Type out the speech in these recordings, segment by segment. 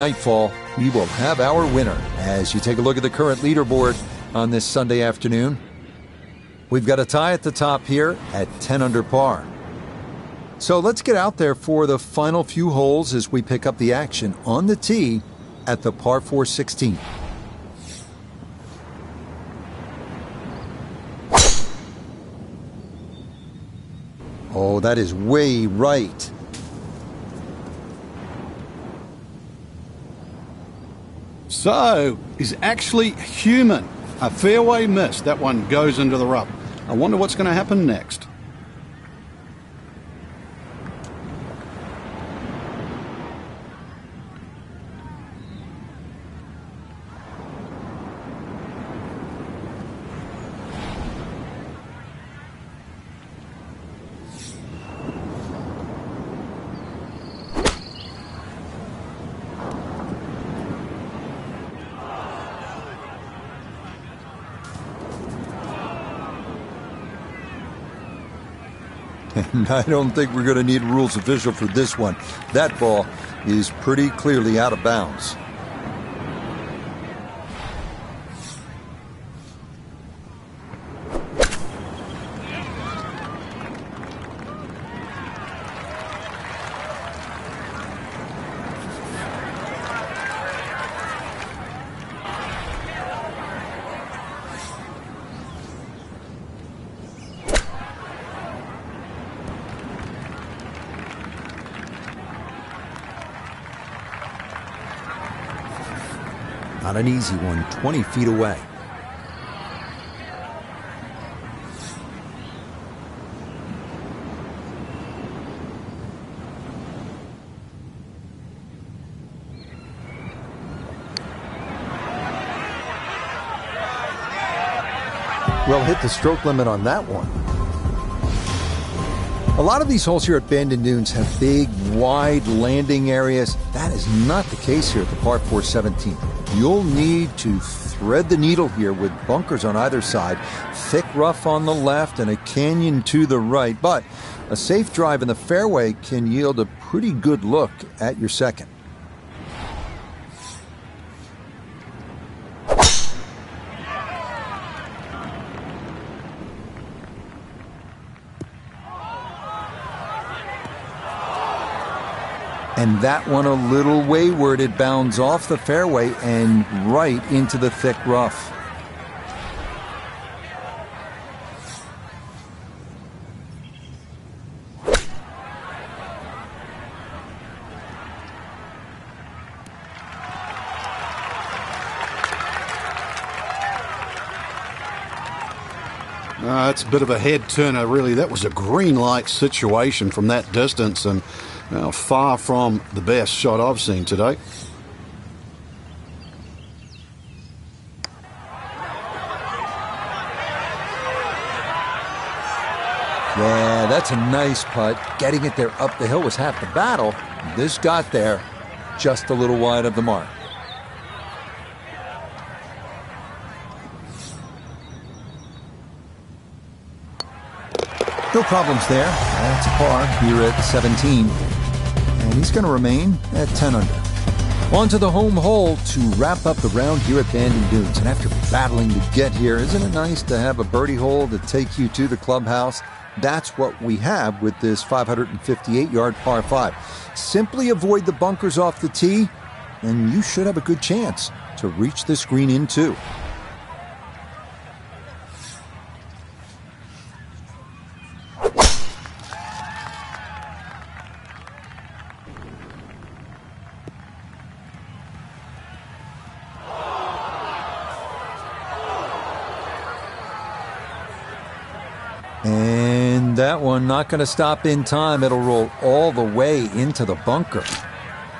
Nightfall, we will have our winner as you take a look at the current leaderboard on this Sunday afternoon. We've got a tie at the top here at 10 under par. So let's get out there for the final few holes as we pick up the action on the tee at the par 4 16. Oh, that is way right. So, is actually human. A fairway miss. That one goes into the rough. I wonder what's going to happen next. And I don't think we're going to need a rules official for this one. That ball is pretty clearly out of bounds. Not an easy one, 20 feet away. Well, hit the stroke limit on that one. A lot of these holes here at Bandon Dunes have big, wide landing areas. That is not the case here at the par 4 17. You'll need to thread the needle here with bunkers on either side, thick rough on the left and a canyon to the right. But a safe drive in the fairway can yield a pretty good look at your second. And that one a little wayward. It bounds off the fairway and right into the thick rough. It's a bit of a head turner, really. That was a green light situation from that distance, and far from the best shot I've seen today. Yeah, that's a nice putt. Getting it there up the hill was half the battle. This got there just a little wide of the mark. No problems there. That's a par here at 17. And he's going to remain at 10 under. On to the home hole to wrap up the round here at Bandon Dunes. And after battling to get here, isn't it nice to have a birdie hole to take you to the clubhouse? That's what we have with this 558-yard par 5. Simply avoid the bunkers off the tee, and you should have a good chance to reach this green in too. And that one not going to stop in time. It'll roll all the way into the bunker.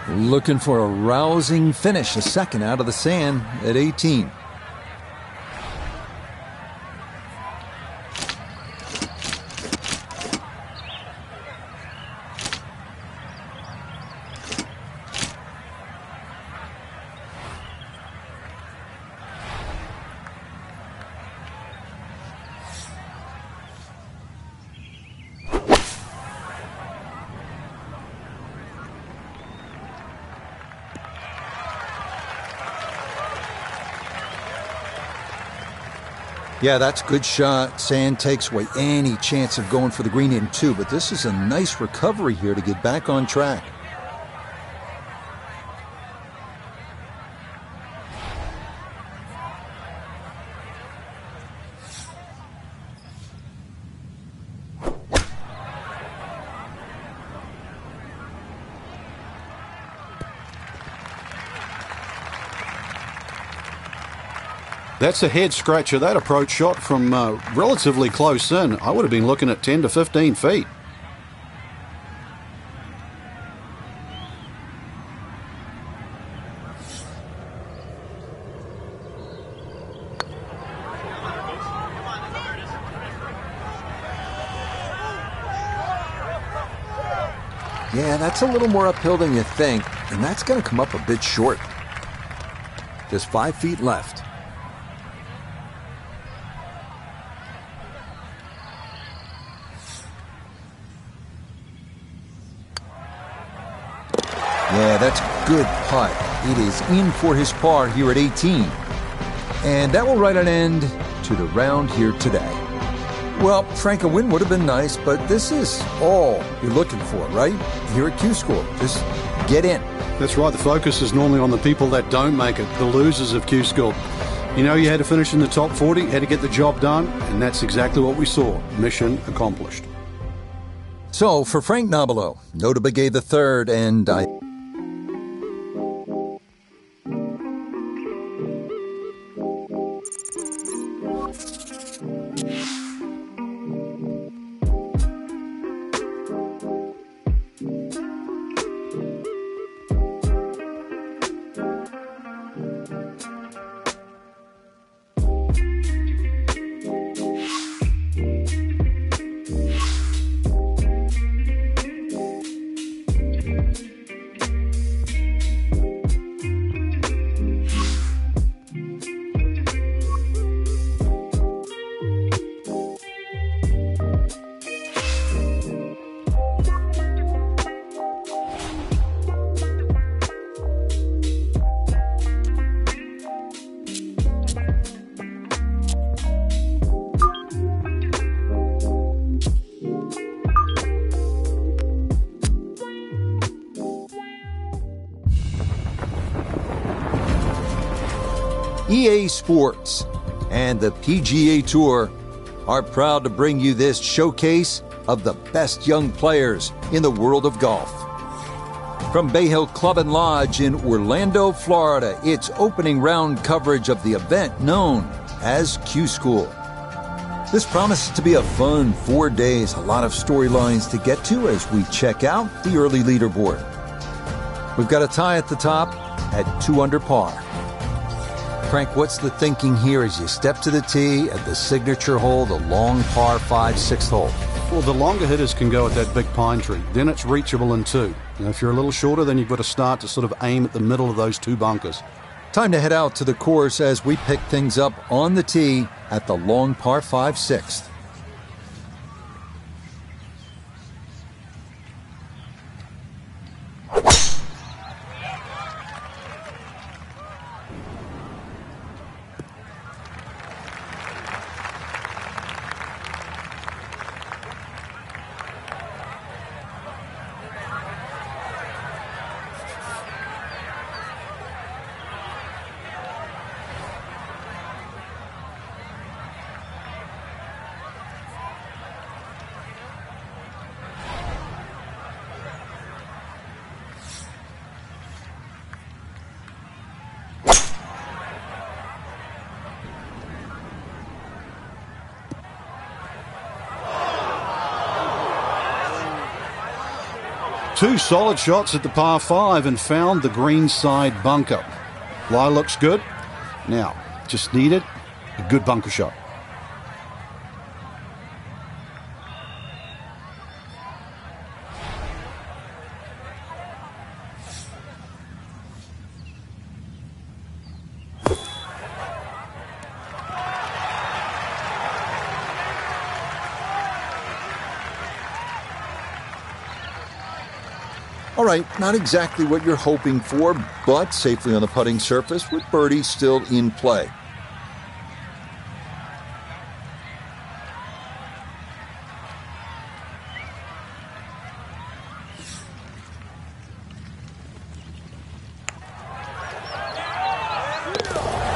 Looking for a rousing finish, a second out of the sand at 18. Yeah, that's a good shot. Sand takes away any chance of going for the green in two, but this is a nice recovery here to get back on track. That's a head scratcher. That approach shot from relatively close in. I would have been looking at 10 to 15 feet. Yeah, that's a little more uphill than you think, and that's going to come up a bit short. Just 5 feet left. Yeah, that's a good putt. It is in for his par here at 18. And that will write an end to the round here today. Well, Frank, a win would have been nice, but this is all you're looking for, right? Here at Q School. Just get in. That's right. The focus is normally on the people that don't make it, the losers of Q School. You know, you had to finish in the top 40, had to get the job done, and that's exactly what we saw. Mission accomplished. So, for Frank Nobilo, Notable gave the third, and EA Sports and the PGA Tour are proud to bring you this showcase of the best young players in the world of golf. From Bay Hill Club and Lodge in Orlando, Florida, it's opening round coverage of the event known as Q School. This promises to be a fun 4 days, a lot of storylines to get to as we check out the early leaderboard. We've got a tie at the top at 2 under par. Frank, what's the thinking here as you step to the tee at the signature hole, the long par 5, 6th hole? Well, the longer hitters can go at that big pine tree. Then it's reachable in two. Now, if you're a little shorter, then you've got to start to sort of aim at the middle of those two bunkers. Time to head out to the course as we pick things up on the tee at the long par 5, 6th. Two solid shots at the par 5 and found the green side bunker. Lie looks good. Now, just needed a good bunker shot. All right, not exactly what you're hoping for, but safely on the putting surface with birdie still in play.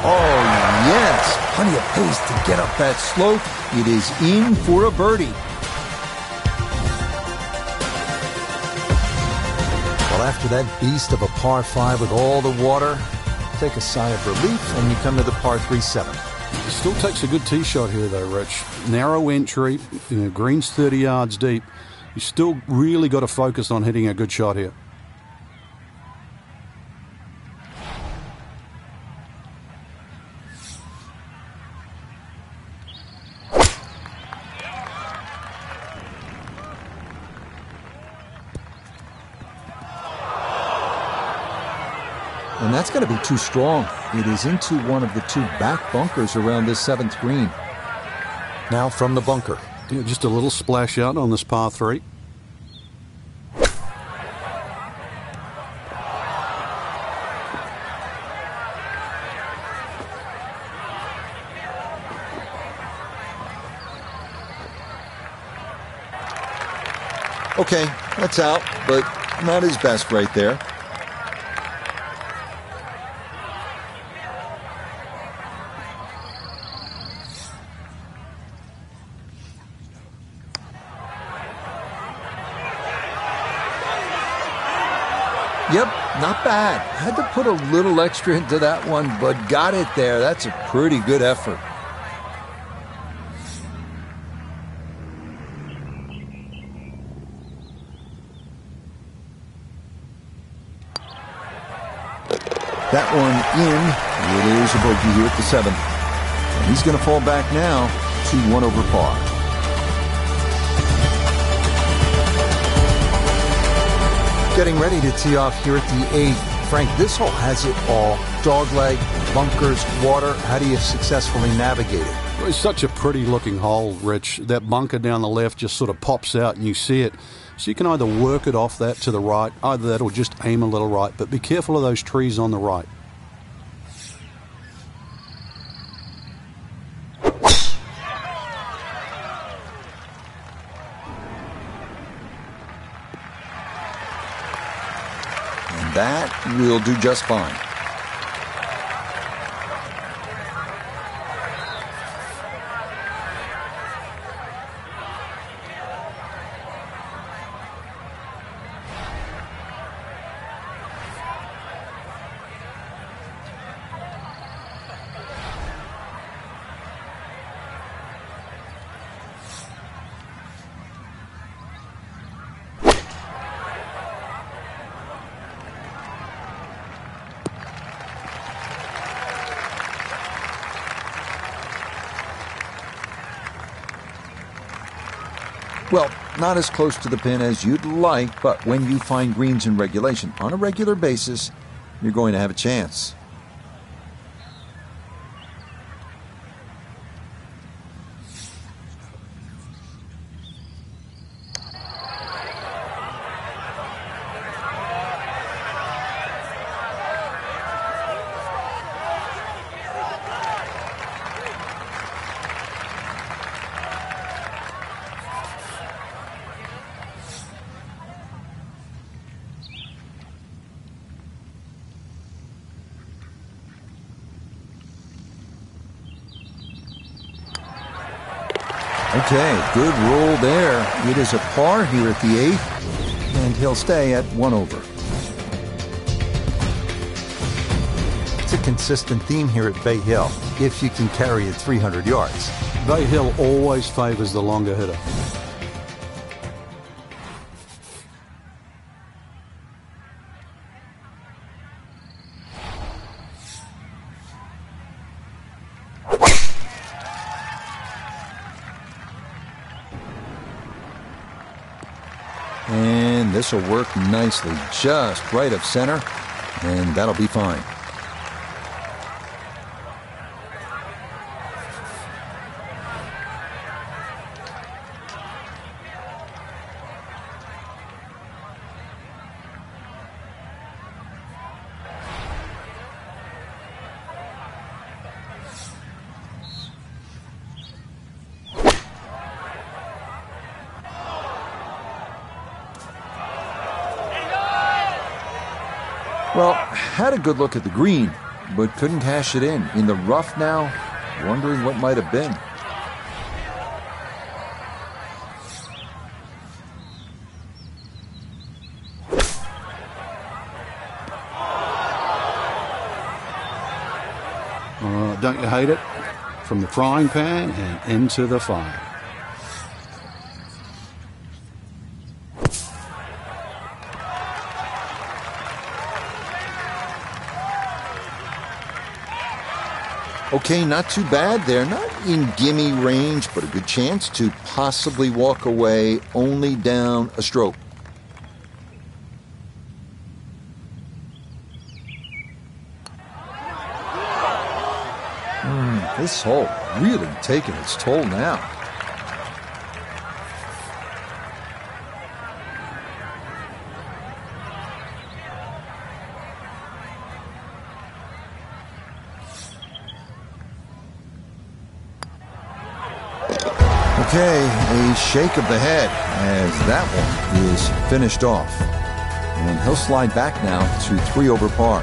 Oh, yes. Plenty of pace to get up that slope. It is in for a birdie. Well, after that beast of a par 5 with all the water, take a sigh of relief, and you come to the par 3 7. It still takes a good tee shot here, though, Rich. Narrow entry, green's 30 yards deep. You still really got to focus on hitting a good shot here. And that's going to be too strong. It is into one of the 2 back bunkers around this 7th green. Now from the bunker. Yeah, just a little splash out on this par 3. Okay, that's out, but not his best right there. Yep, not bad. Had to put a little extra into that one, but got it there. That's a pretty good effort. That one in. It is a bogey here at the 7th. And he's going to fall back now to 1 over par. Getting ready to tee off here at the 8th. Frank, this hole has it all. Dogleg, bunkers, water. How do you successfully navigate it? It's such a pretty looking hole, Rich. That bunker down the left just sort of pops out and you see it. So you can either work it off that to the right, either that or just aim a little right. But be careful of those trees on the right. That will do just fine. Well, not as close to the pin as you'd like, but when you find greens in regulation on a regular basis, you're going to have a chance. Okay, good roll there. It is a par here at the 8th, and he'll stay at 1 over. It's a consistent theme here at Bay Hill, if you can carry it 300 yards. Bay Hill always favors the longer hitter. And this will work nicely, just right of center, and that'll be fine. Well, had a good look at the green, but couldn't cash it in the rough now, wondering what might have been. Don't you hate it? From the frying pan and into the fire. Okay, not too bad there. Not in gimme range, but a good chance to possibly walk away only down a stroke. This hole really taking its toll now. Okay, a shake of the head as that one is finished off. And he'll slide back now to 3 over par.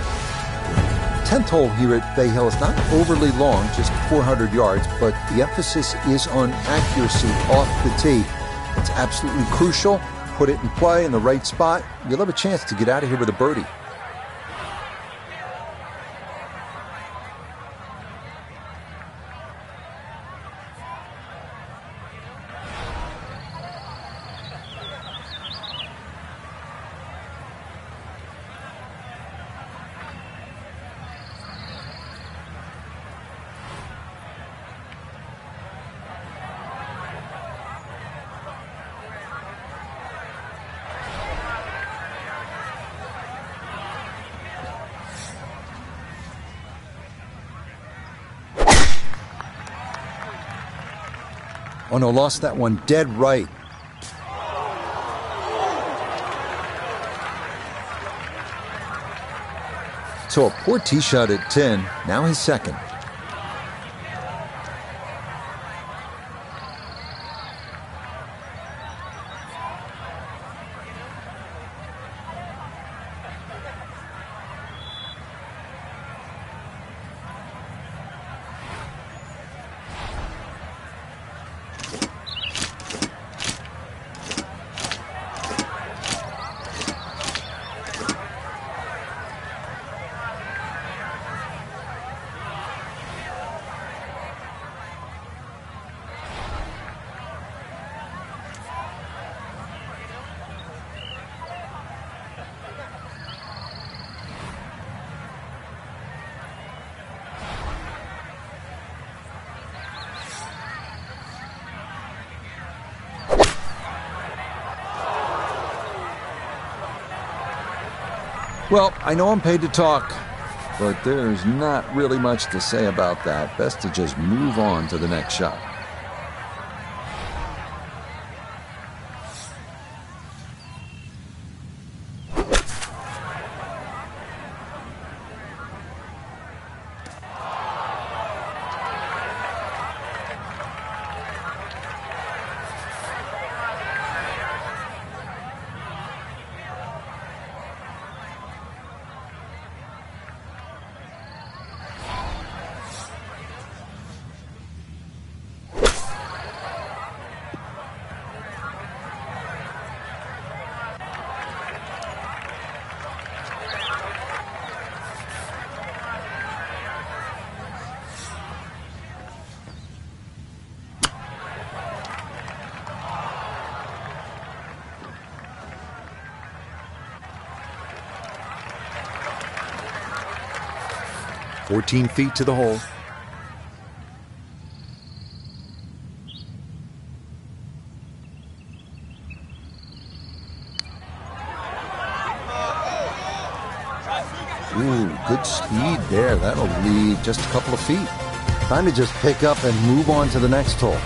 10th hole here at Bay Hill is not overly long, just 400 yards, but the emphasis is on accuracy off the tee. It's absolutely crucial. Put it in play in the right spot. You'll have a chance to get out of here with a birdie. Oh no, lost that one dead right. So a poor tee shot at 10, now his second. Well, I know I'm paid to talk, but there's not really much to say about that. Best to just move on to the next shot. "14 feet to the hole. Ooh, good speed there. That'll leave just a couple of feet. Time to just pick up and move on to the next hole.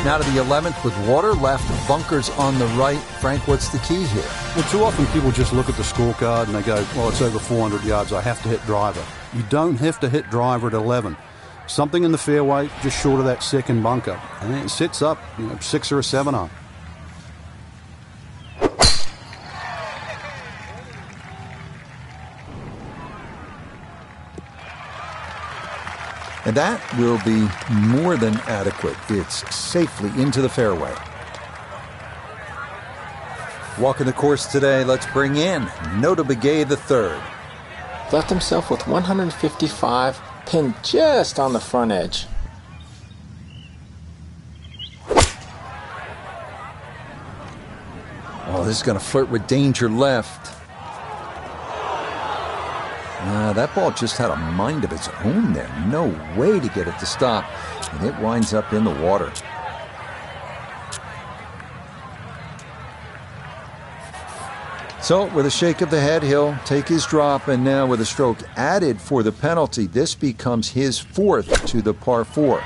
Now to the 11th with water left, bunkers on the right. Frank, what's the key here? Well, too often people just look at the scorecard and they go, well, it's over 400 yards, I have to hit driver. You don't have to hit driver at 11. Something in the fairway just short of that second bunker. And it sits up, 6 or a 7 on. And that will be more than adequate. It's safely into the fairway. Walking the course today, let's bring in Notah Begay III. Left himself with 155, pinned just on the front edge. Oh, this is going to flirt with danger left. That ball just had a mind of its own there. No way to get it to stop. And it winds up in the water. So, with a shake of the head, he'll take his drop, and now with a stroke added for the penalty, this becomes his fourth to the par 4.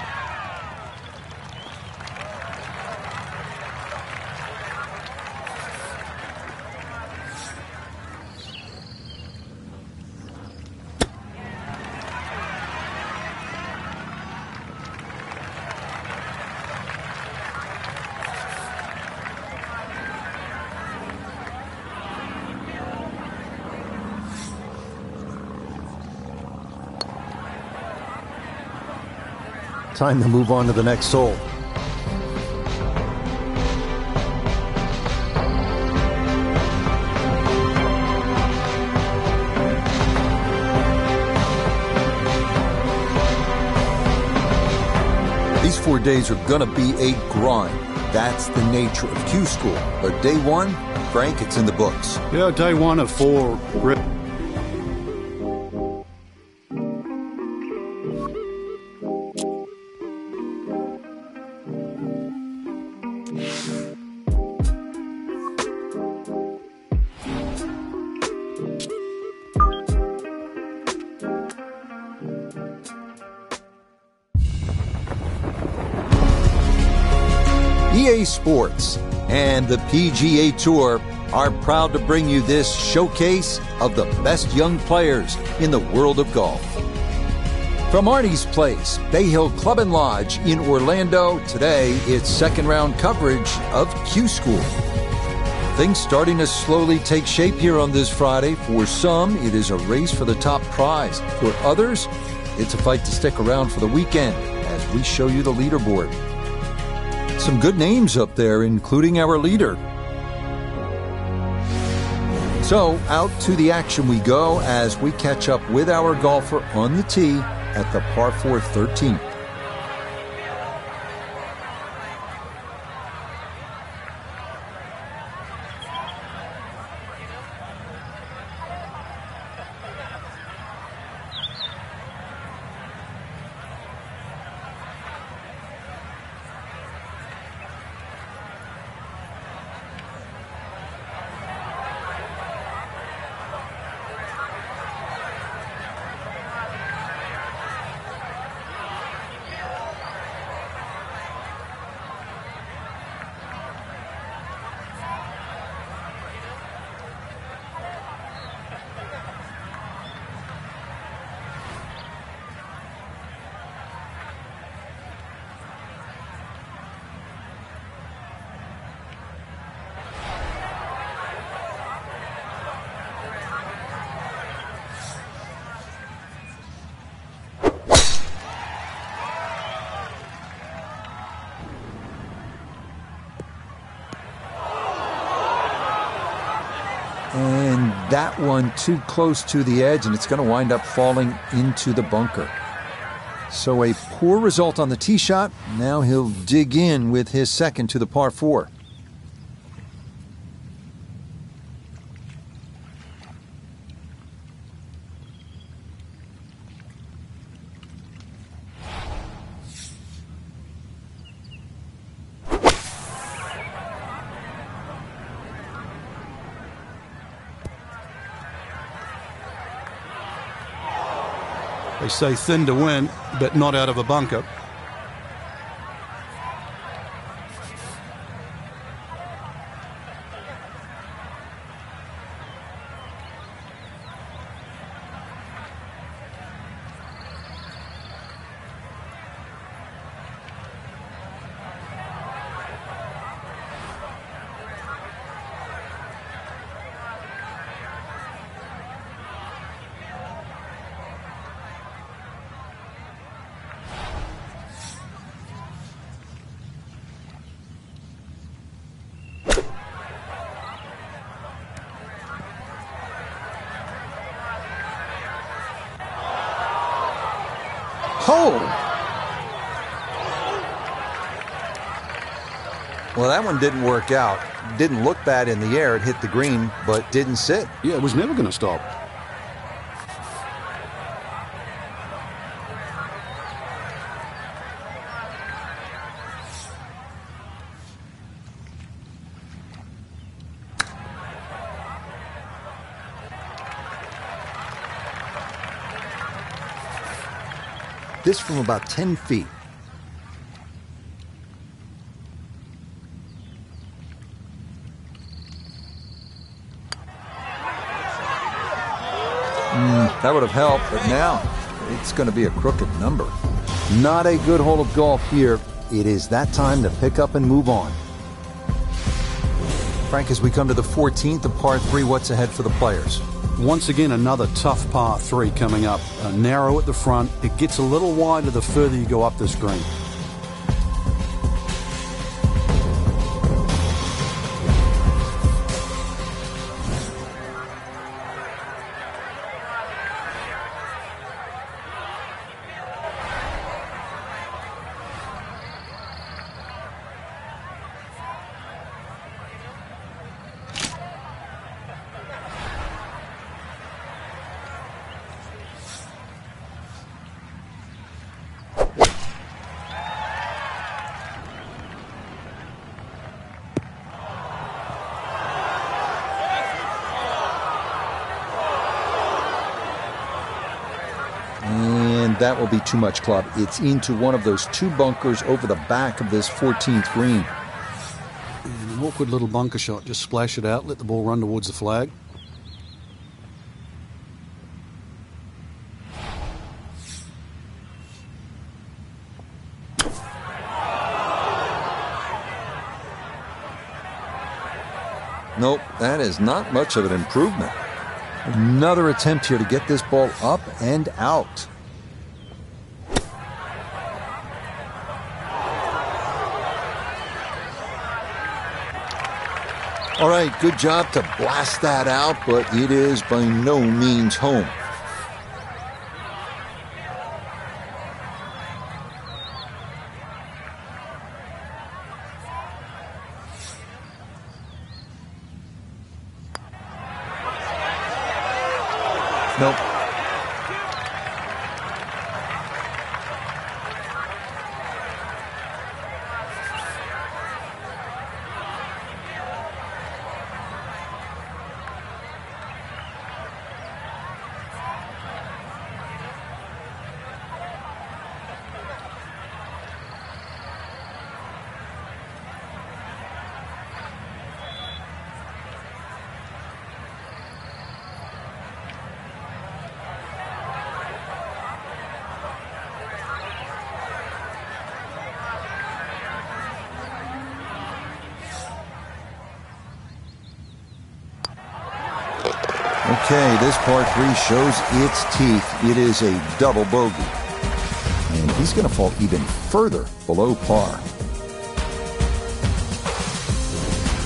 Time to move on to the next hole. These 4 days are going to be a grind. That's the nature of Q School. But day one, Frank, it's in the books. Yeah, day 1 of 4. EA Sports and the PGA Tour are proud to bring you this showcase of the best young players in the world of golf. From Arnie's Place, Bay Hill Club and Lodge in Orlando, today it's second round coverage of Q School. Things starting to slowly take shape here on this Friday. For some, it is a race for the top prize. For others, it's a fight to stick around for the weekend as we show you the leaderboard. Some good names up there, including our leader. So, out to the action we go as we catch up with our golfer on the tee at the par 4 13th. And that one too close to the edge, and it's going to wind up falling into the bunker. So a poor result on the tee shot. Now he'll dig in with his second to the par 4. They say thin to win, but not out of a bunker. Oh! Well, that one didn't work out. Didn't look bad in the air. It hit the green, but didn't sit. Yeah, it was never going to stop. This from about 10 feet. That would have helped, but now it's going to be a crooked number. Not a good hole of golf here. It is that time to pick up and move on. Frank, as we come to the 14th of par 3, what's ahead for the players? Once again, another tough par 3 coming up. Narrow at the front. It gets a little wider the further you go up this green. That will be too much club. It's into one of those 2 bunkers over the back of this 14th green. And an awkward little bunker shot. Just splash it out, let the ball run towards the flag. Nope, that is not much of an improvement. Another attempt here to get this ball up and out. All right, good job to blast that out, but it is by no means home. Nope. Okay, this par 3 shows its teeth. It is a double bogey. And he's going to fall even further below par.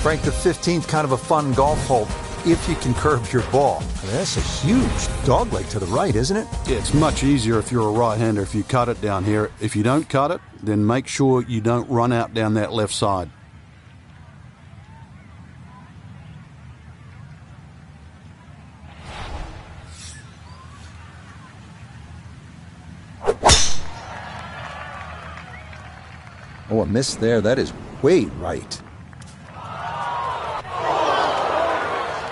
Frank, the 15th, kind of a fun golf hole if you can curb your ball. That's a huge dogleg to the right, isn't it? Yeah, it's much easier if you're a right-hander if you cut it down here. If you don't cut it, then make sure you don't run out down that left side. Oh, a miss there. That is way right.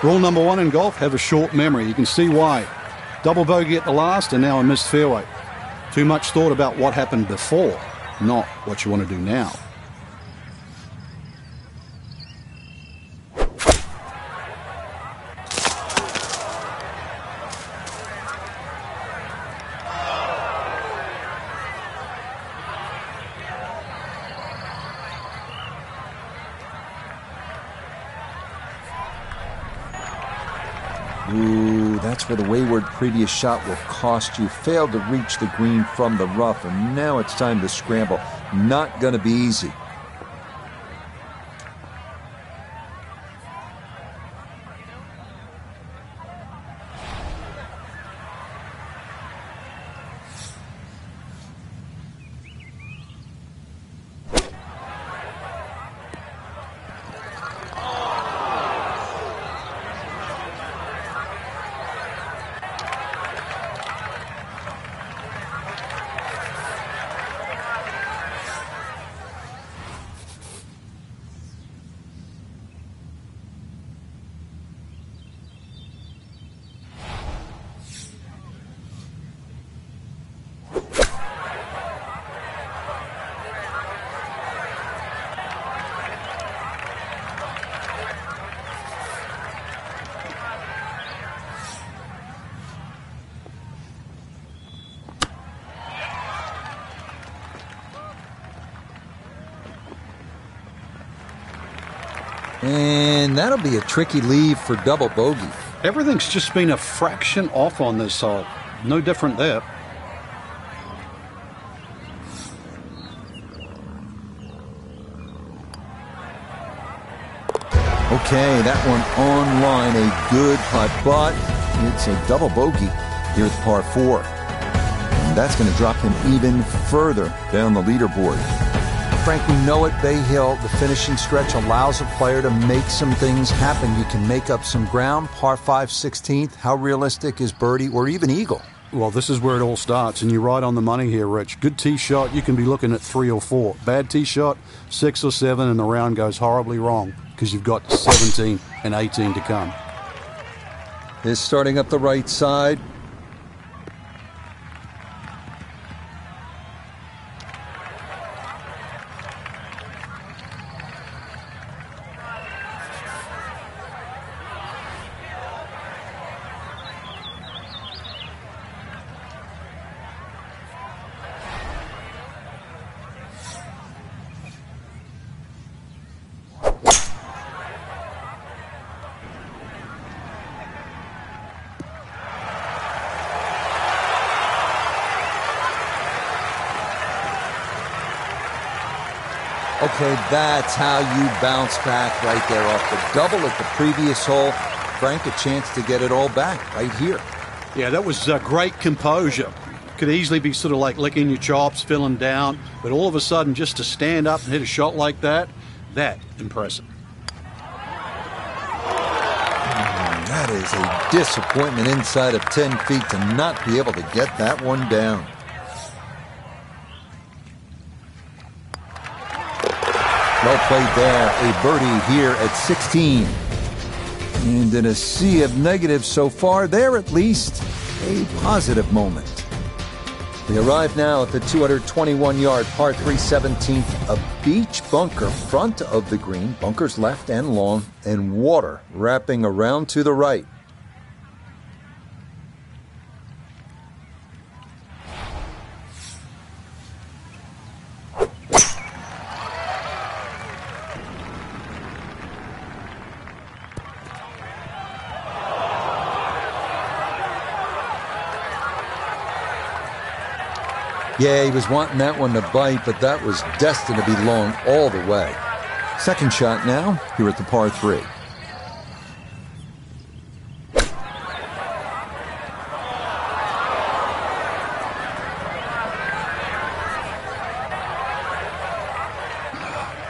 Rule number 1 in golf, have a short memory. You can see why. Double bogey at the last and now a missed fairway. Too much thought about what happened before, not what you want to do now. Ooh, that's where the wayward previous shot will cost you. Failed to reach the green from the rough, and now it's time to scramble. Not going to be easy. And that'll be a tricky leave for double bogey. Everything's just been a fraction off on this hole. No different there. Okay, that one on line, a good putt, but it's a double bogey here at the par 4. And that's going to drop him even further down the leaderboard. Frank, we know at Bay Hill, the finishing stretch allows a player to make some things happen. You can make up some ground. Par 5, 16th. How realistic is birdie or even eagle? Well, this is where it all starts, and you're right on the money here, Rich. Good tee shot, you can be looking at 3 or 4. Bad tee shot, 6 or 7, and the round goes horribly wrong because you've got 17 and 18 to come. Is starting up the right side. Okay, that's how you bounce back right there off the double at the previous hole. Frank, a chance to get it all back right here. Yeah, that was great composure. Could easily be sort of like licking your chops, feeling down, but all of a sudden just to stand up and hit a shot like that, impressive. That is a disappointment inside of 10 feet to not be able to get that one down. Well played there. A birdie here at 16. And in a sea of negatives so far, there at least a positive moment. We arrive now at the 221-yard par 3 17th, a beach bunker front of the green, bunkers left and long, and water wrapping around to the right. Yeah, he was wanting that one to bite, but that was destined to be long all the way. Second shot now, here at the par 3.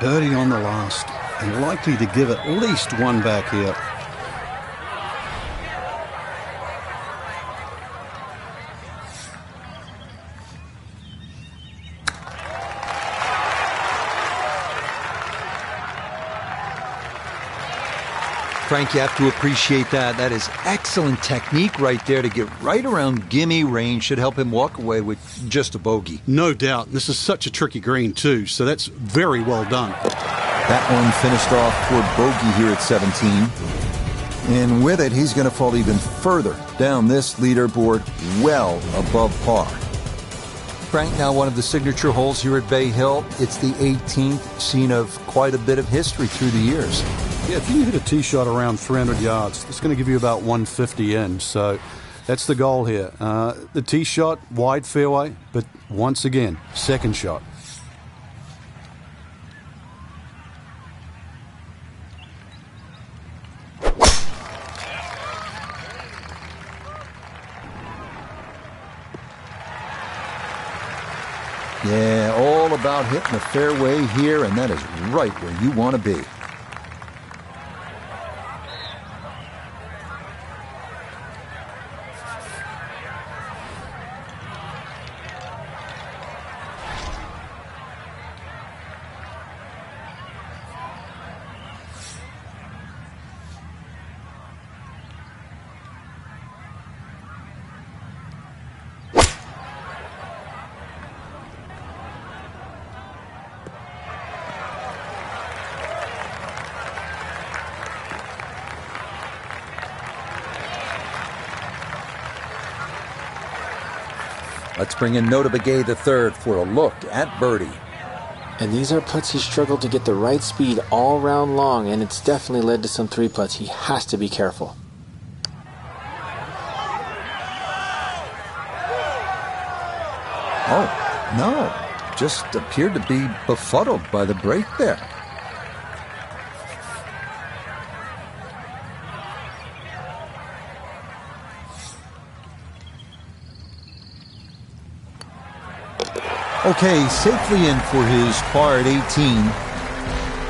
Birdie on the last, and likely to give at least one back here. Frank, you have to appreciate that. That is excellent technique right there to get right around gimme range. Should help him walk away with just a bogey. No doubt. This is such a tricky green, too, so that's very well done. That one finished off toward bogey here at 17. And with it, he's going to fall even further down this leaderboard, well above par. Frank, now one of the signature holes here at Bay Hill. It's the 18th, scene of quite a bit of history through the years. Yeah, if you hit a tee shot around 300 yards, it's going to give you about 150 in. So that's the goal here. The tee shot, wide fairway, but once again, second shot. Yeah, all about hitting the fairway here, and that is right where you want to be. Let's bring in Nota Begay III for a look at birdie. And these are putts he struggled to get the right speed all round long, and it's definitely led to some 3-putts. He has to be careful. Oh, no. Just appeared to be befuddled by the break there. Okay, safely in for his par at 18.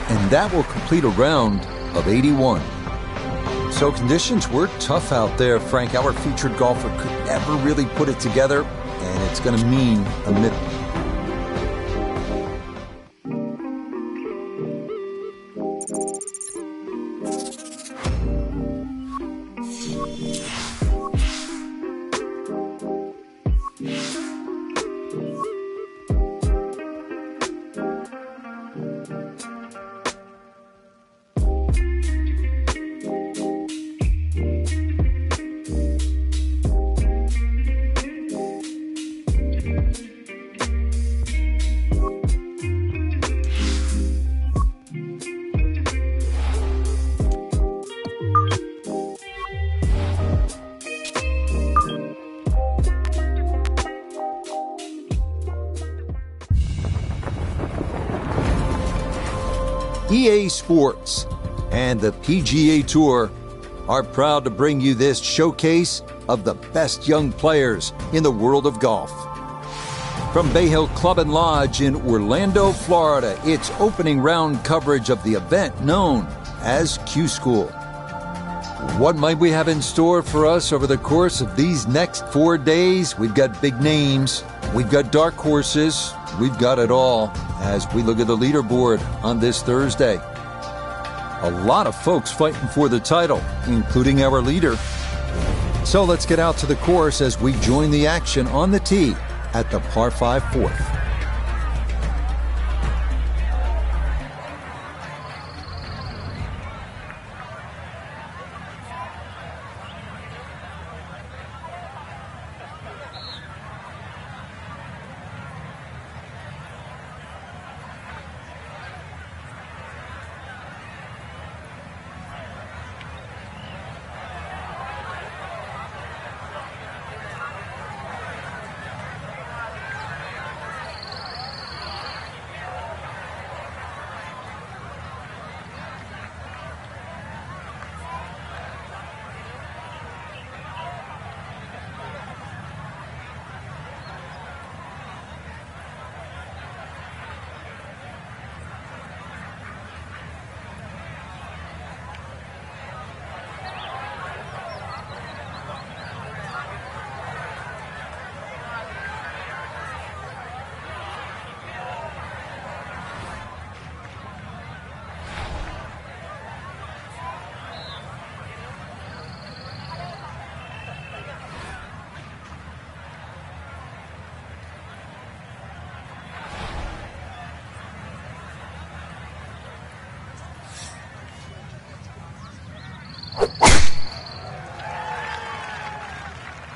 And that will complete a round of 81. So conditions were tough out there, Frank. Our featured golfer could never really put it together, and it's going to mean a middle. EA Sports and the PGA Tour are proud to bring you this showcase of the best young players in the world of golf. From Bay Hill Club and Lodge in Orlando, Florida, it's opening round coverage of the event known as Q School. What might we have in store for us over the course of these next 4 days? We've got big names, we've got dark horses, we've got it all as we look at the leaderboard on this Thursday. A lot of folks fighting for the title, including our leader. So let's get out to the course as we join the action on the tee at the par 5 fourth.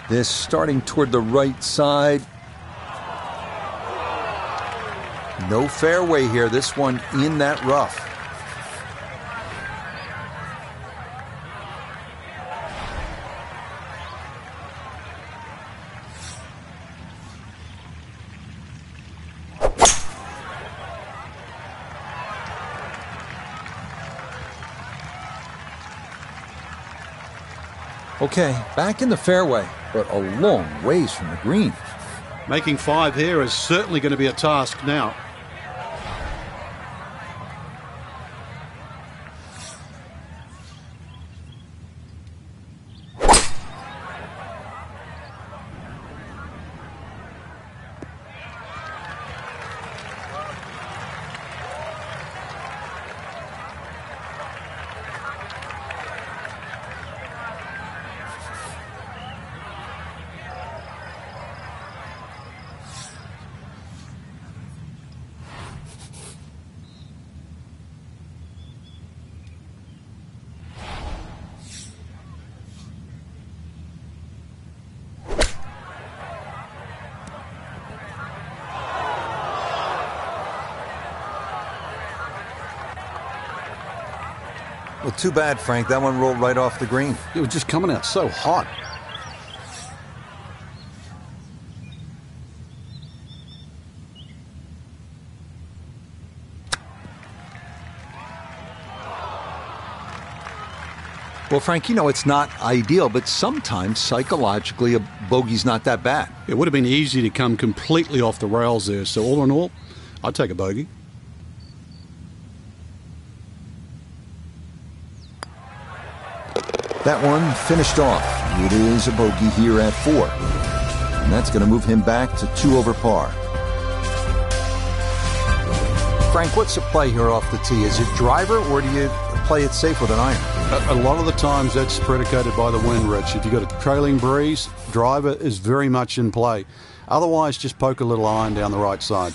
This starting toward the right side. No fairway here. This one in that rough. Okay, back in the fairway, but a long ways from the green. Making 5 here is certainly going to be a task now. Well, too bad, Frank. That one rolled right off the green. It was just coming out so hot. Well, Frank, you know it's not ideal, but sometimes psychologically a bogey's not that bad. It would have been easy to come completely off the rails there. So all in all, I'd take a bogey. That one finished off. It is a bogey here at 4. And that's going to move him back to 2 over par. Frank, what's the play here off the tee? Is it driver, or do you play it safe with an iron? A lot of the times that's predicated by the wind, Rich. If you've got a trailing breeze, driver is very much in play. Otherwise, just poke a little iron down the right side.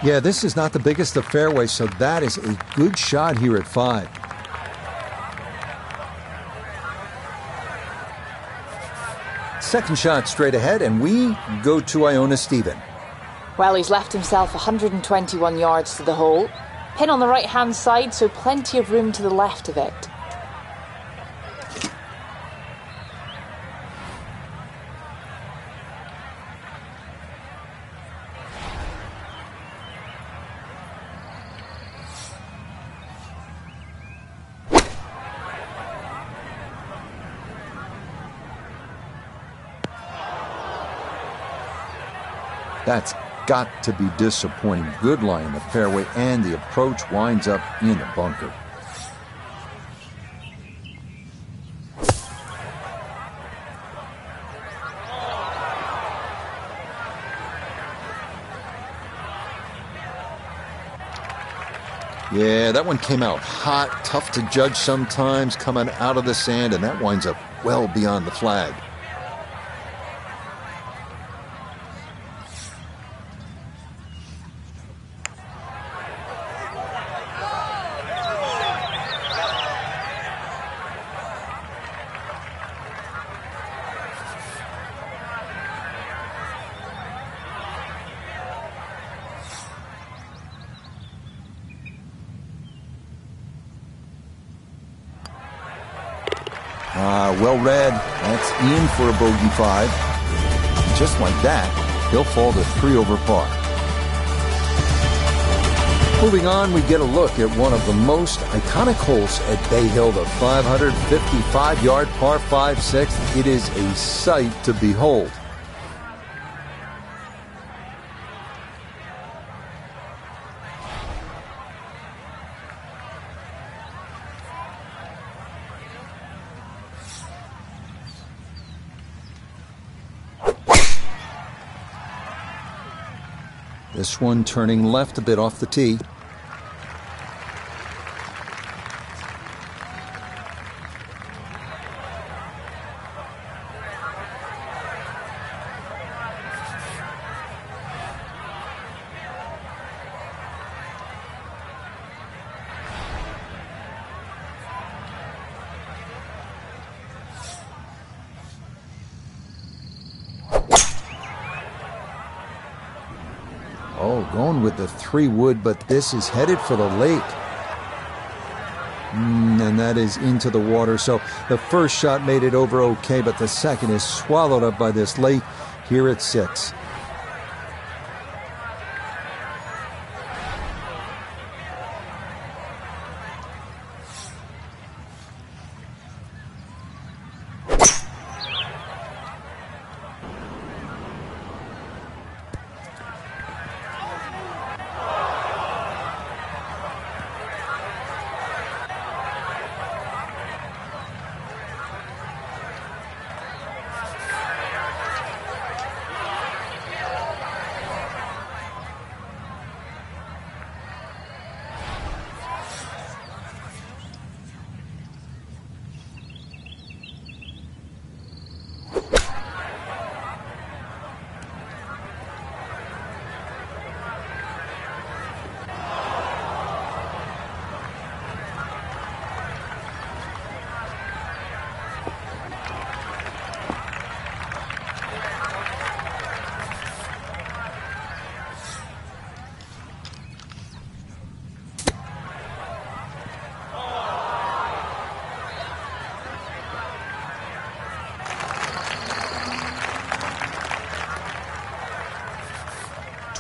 Yeah, this is not the biggest of fairways, so that is a good shot here at 5. Second shot straight ahead, and we go to Iona Stephen. Well, he's left himself 121 yards to the hole. Pin on the right-hand side, so plenty of room to the left of it. That's got to be disappointing. Good lie in the fairway, and the approach winds up in the bunker. Yeah, that one came out hot, tough to judge sometimes, coming out of the sand, and that winds up well beyond the flag. Well read. That's in for a bogey 5. Just like that, he'll fall to 3 over par. Moving on, we get a look at one of the most iconic holes at Bay Hill, the 555-yard par 5/6. It is a sight to behold. This one turning left a bit off the tee. Oh, going with the 3 wood, but this is headed for the lake. And that is into the water. So the first shot made it over okay, but the second is swallowed up by this lake here at 6.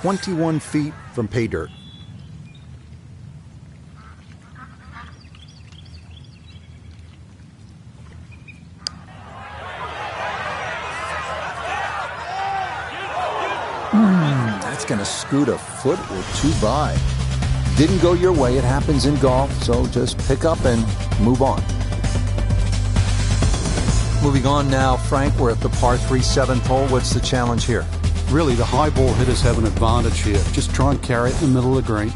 21 feet from pay dirt. That's going to scoot a foot or two by. Didn't go your way. It happens in golf, so just pick up and move on. Moving on now, Frank, we're at the par 3 7th hole. What's the challenge here? Really, the high ball hitters have an advantage here. Just try and carry it in the middle of the green.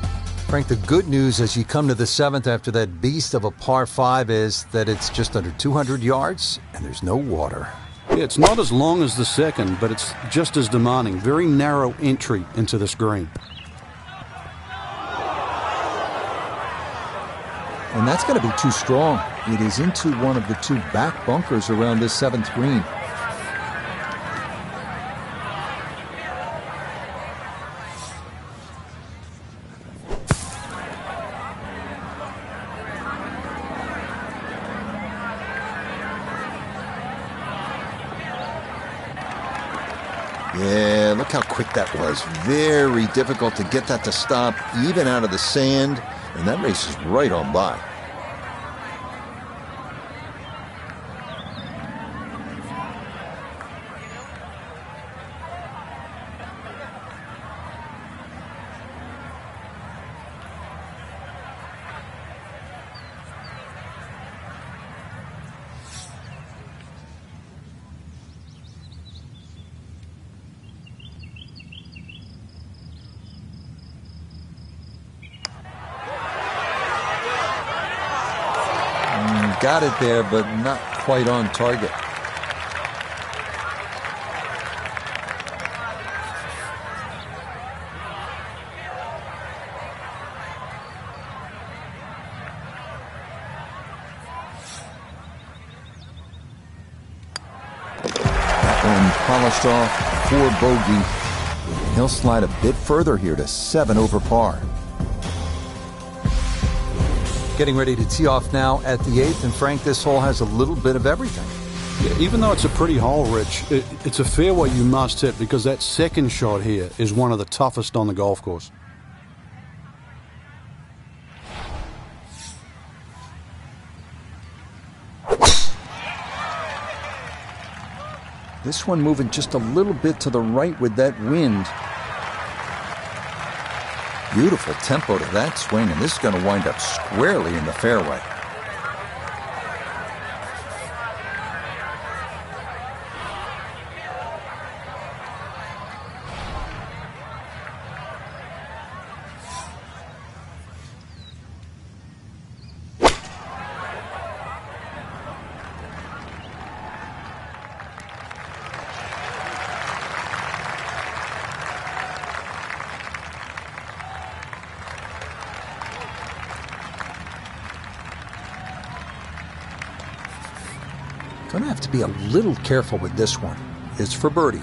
Frank, the good news as you come to the 7th after that beast of a par 5 is that it's just under 200 yards and there's no water. Yeah, it's not as long as the second, but it's just as demanding. Very narrow entry into this green. And that's going to be too strong. It is into one of the two back bunkers around this 7th green. Yeah, look how quick that was. Very difficult to get that to stop, even out of the sand. And that race is right on by. Got it there, but not quite on target. That one polished off for bogey. He'll slide a bit further here to 7 over par. Getting ready to tee off now at the 8th, and Frank, this hole has a little bit of everything. Yeah, even though it's a pretty hole, Rich, it's a fairway you must hit because that second shot here is one of the toughest on the golf course. This one moving just a little bit to the right with that wind. Beautiful tempo to that swing, and this is going to wind up squarely in the fairway. Going to have to be a little careful with this one. It's for birdie.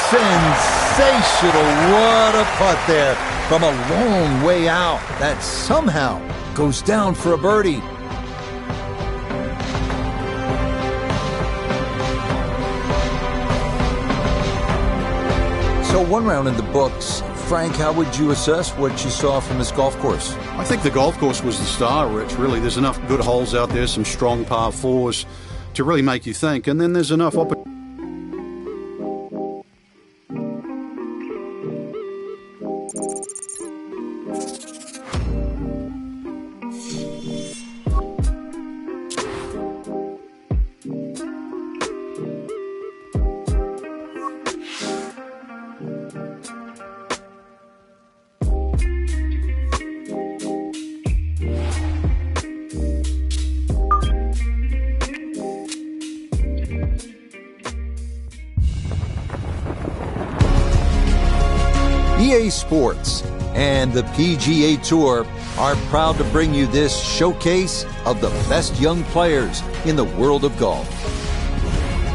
Sensational. What a putt there from a long way out. That somehow goes down for a birdie. So 1 round in the books. Frank, how would you assess what you saw from this golf course? I think the golf course was the star, Rich. Really, there's enough good holes out there, some strong par 4s to really make you think. And then there's enough opportunity. EA Sports, and the PGA Tour are proud to bring you this showcase of the best young players in the world of golf.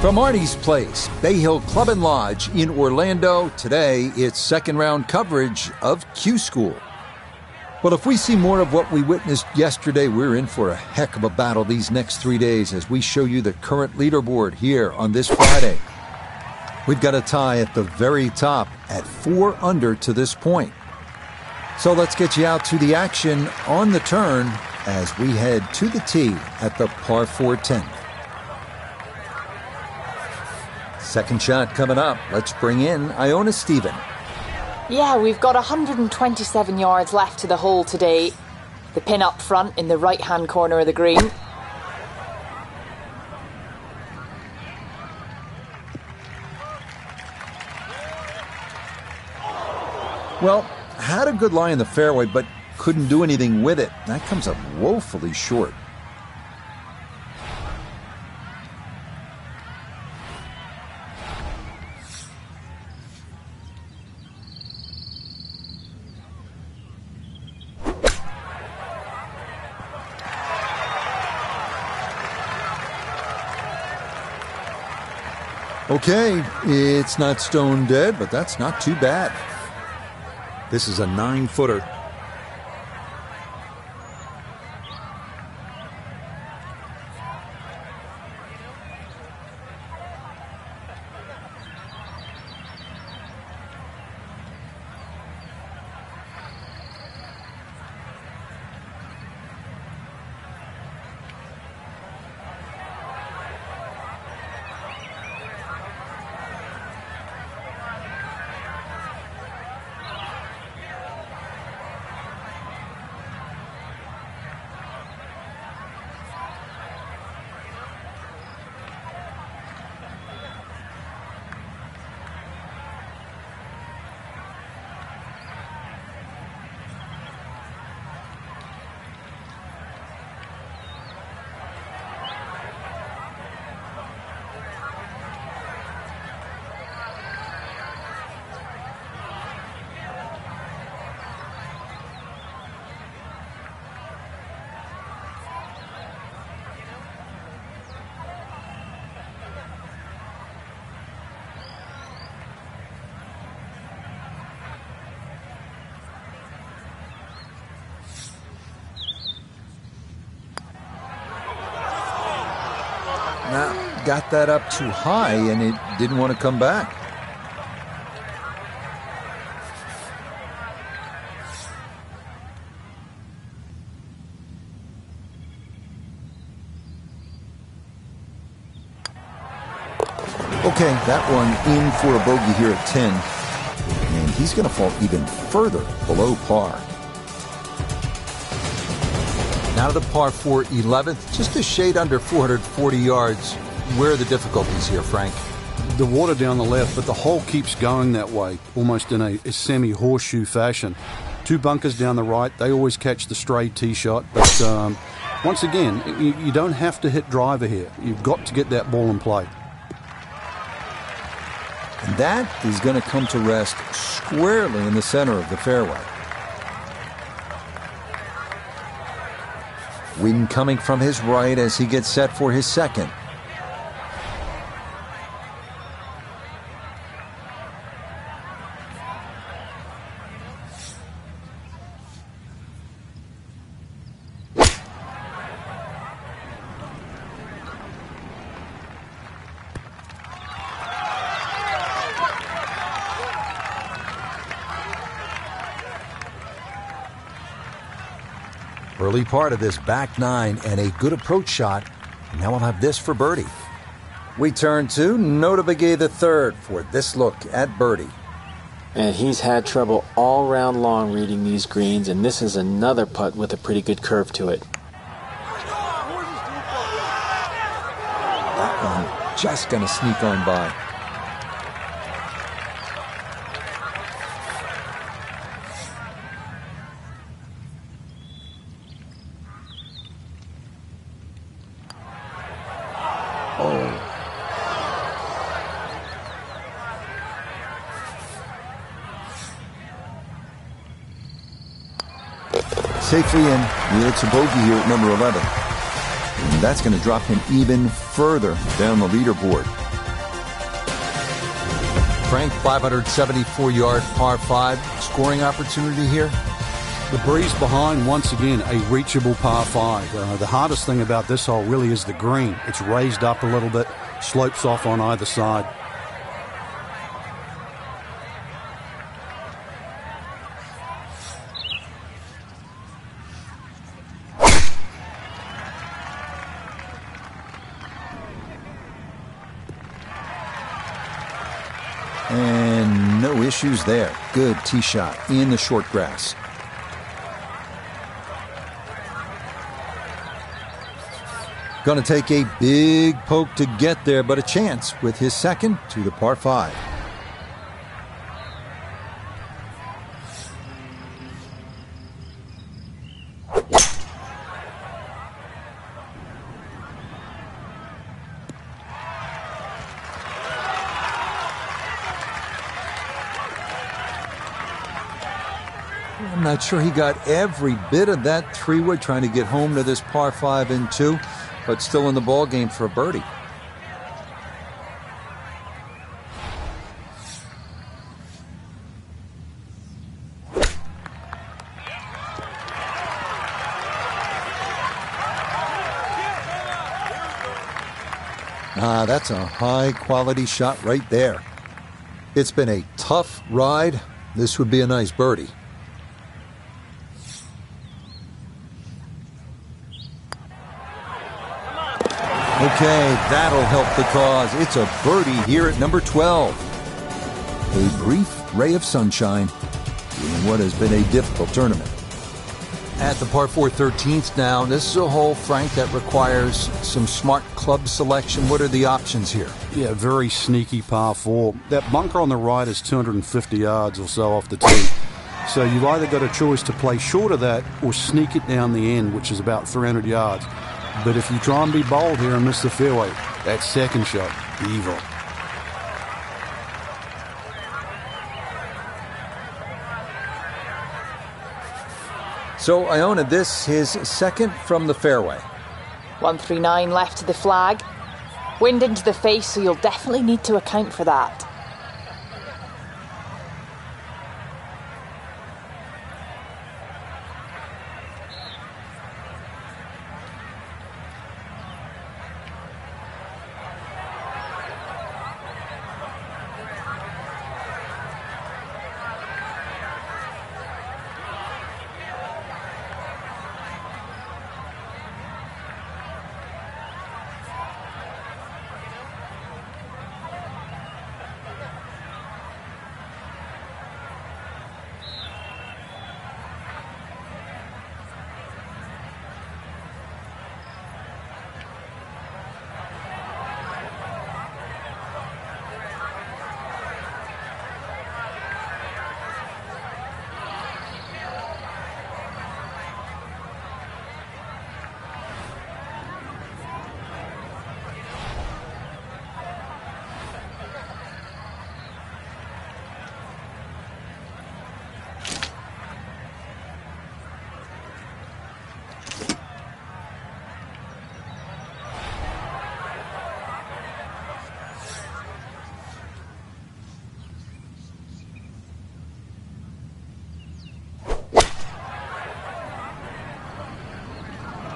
From Arnie's Place, Bay Hill Club and Lodge in Orlando, today it's second round coverage of Q School. Well, if we see more of what we witnessed yesterday, we're in for a heck of a battle these next 3 days as we show you the current leaderboard here on this Friday. We've got a tie at the very top at 4 under to this point. So let's get you out to the action on the turn as we head to the tee at the par 4 10th. Second shot coming up. Let's bring in Iona Stephen. Yeah, we've got 127 yards left to the hole today. The pin up front in the right-hand corner of the green. Well, had a good lie in the fairway, but couldn't do anything with it. That comes up woefully short. Okay, it's not stone dead, but that's not too bad. This is a 9-footer. Now, got that up too high, and it didn't want to come back. Okay, that one in for a bogey here at 10. And he's going to fall even further below par. Now to the par 4 11th, just a shade under 440 yards. Where are the difficulties here, Frank? The water down the left, but the hole keeps going that way, almost in a semi-horseshoe fashion. 2 bunkers down the right, they always catch the stray tee shot, but once again, you don't have to hit driver here. You've got to get that ball in play. And that is going to come to rest squarely in the center of the fairway. Wind coming from his right as he gets set for his second. Early part of this back 9 and a good approach shot. Now we'll have this for birdie. We turn to Notah Begay III for this look at birdie. And he's had trouble all round long reading these greens, and this is another putt with a pretty good curve to it. That one just going to sneak on by. safely in. It's a bogey here at number 11. And that's going to drop him even further down the leaderboard. Frank, 574-yard par 5. Scoring opportunity here? The breeze behind, once again, a reachable par 5. The hardest thing about this hole really is the green. It's raised up a little bit, slopes off on either side. And no issues there. Good tee shot in the short grass. Going to take a big poke to get there, but a chance with his second to the par 5. I'm not sure he got every bit of that 3-wood trying to get home to this par 5 and 2, but still in the ball game for a birdie. That's a high-quality shot right there. It's been a tough ride. This would be a nice birdie. Okay, that'll help the cause. It's a birdie here at number 12. A brief ray of sunshine in what has been a difficult tournament. At the par 4 13th now, this is a hole, Frank, that requires some smart club selection. What are the options here? Yeah, very sneaky par 4. That bunker on the right is 250 yards or so off the tee. So you've either got a choice to play short of that or sneak it down the end, which is about 300 yards. But if you try and be bold here and miss the fairway, that second shot, evil. So Iona, this his second from the fairway. 139 left to the flag. Wind into the face, so you'll definitely need to account for that.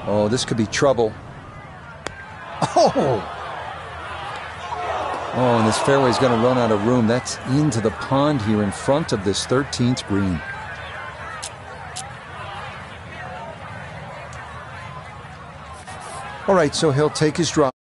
Oh, this could be trouble. Oh, and this fairway's going to run out of room. That's into the pond here in front of this 13th green. All right, so he'll take his drive.